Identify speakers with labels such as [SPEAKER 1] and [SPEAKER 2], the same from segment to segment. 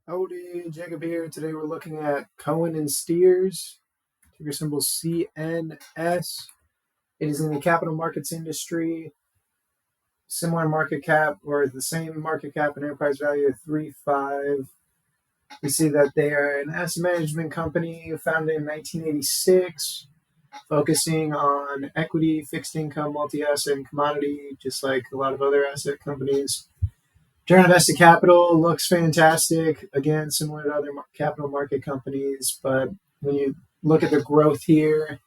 [SPEAKER 1] Howdy, Jacob here. Today we're looking at Cohen Steers, ticker symbol CNS. It is in the capital markets industry, similar market cap or the same market cap and enterprise value of 3.5. We see that they are an asset management company founded in 1986, focusing on equity, fixed income, multi-asset, and commodity, just like a lot of other asset companies. Return on invested capital looks fantastic. Again, similar to other capital market companies, but when you look at the growth here,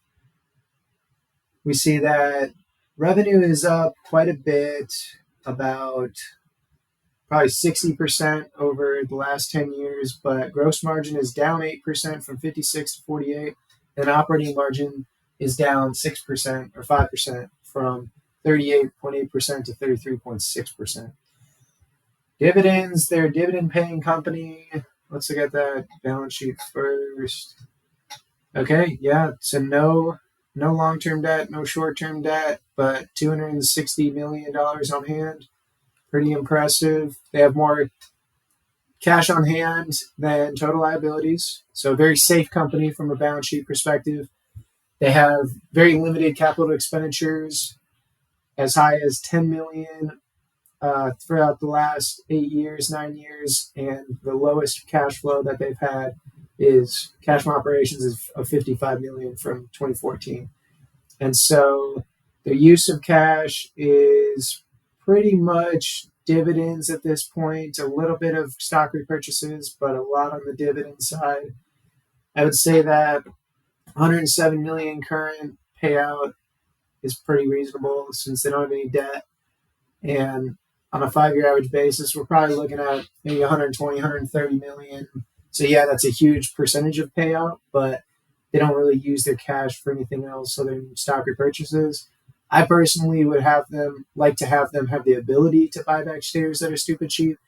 [SPEAKER 1] we see that revenue is up quite a bit, about probably 60% over the last 10 years, but gross margin is down 8% from 56 to 48, and operating margin is down 6% or 5% from 38.8% to 33.6%. Dividends, they're a dividend-paying company. Let's look at that balance sheet first. Okay, yeah, so no long-term debt, no short-term debt, but $260 million on hand. Pretty impressive. They have more cash on hand than total liabilities, so a very safe company from a balance sheet perspective. They have very limited capital expenditures, as high as $10 million throughout the last 9 years, and the lowest cash flow that they've had is cash from operations of $55 million from 2014. And so their use of cash is pretty much dividends at this point, a little bit of stock repurchases, but a lot on the dividend side. I would say that $107 million current payout is pretty reasonable since they don't have any debt. And on a 5-year average basis, we're probably looking at maybe 120, 130 million. So yeah, that's a huge percentage of payout, but they don't really use their cash for anything else other than stock repurchases. I personally would like to have them have the ability to buy back shares that are stupid cheap,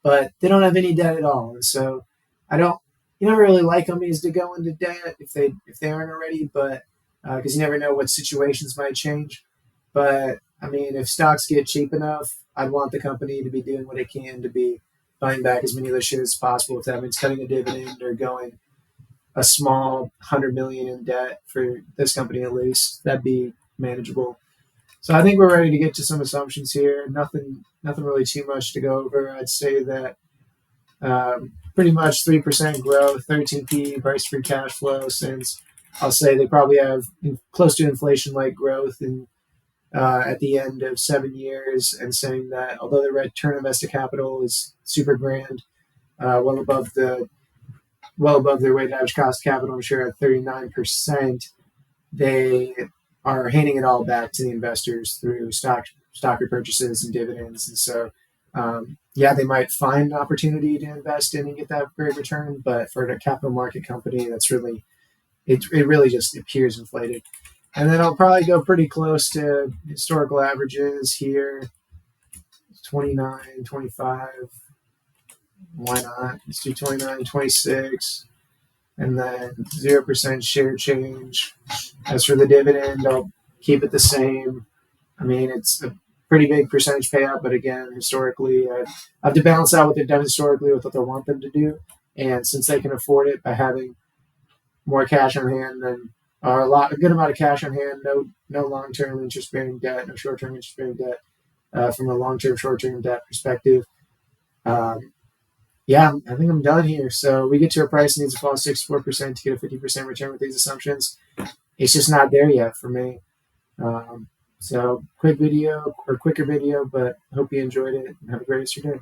[SPEAKER 1] but they don't have any debt at all. And so you don't really like companies to go into debt if they aren't already, but because you never know what situations might change. But I mean, if stocks get cheap enough, I'd want the company to be doing what it can to be buying back as many of their shares as possible. If that means cutting a dividend or going a small $100 million in debt for this company at least, that'd be manageable. So I think we're ready to get to some assumptions here. Nothing really too much to go over. I'd say that pretty much 3% growth, 13p price free cash flow, since I'll say they probably have close to inflation-like growth at the end of 7 years, and saying that although the return on invested capital is super grand, well above their weighted average cost of capital, I'm sure at 39%, they are handing it all back to the investors through stock repurchases and dividends. And so, they might find an opportunity to invest in and get that great return, but for a capital market company, that's really it really just appears inflated. And then I'll probably go pretty close to historical averages here. 29, 25. Why not? Let's do 29, 26. And then 0% share change. As for the dividend, I'll keep it the same. I mean, it's a pretty big percentage payout, but again, historically, I have to balance out what they've done historically with what I want them to do. And since they can afford it by having more cash on hand than a good amount of cash on hand, no long-term interest-bearing debt, no short-term interest-bearing debt from a long-term, short-term debt perspective. I think I'm done here. So we get to a price that needs to fall 64% to get a 50% return with these assumptions. It's just not there yet for me. So quicker video, but hope you enjoyed it and have a great rest of your day.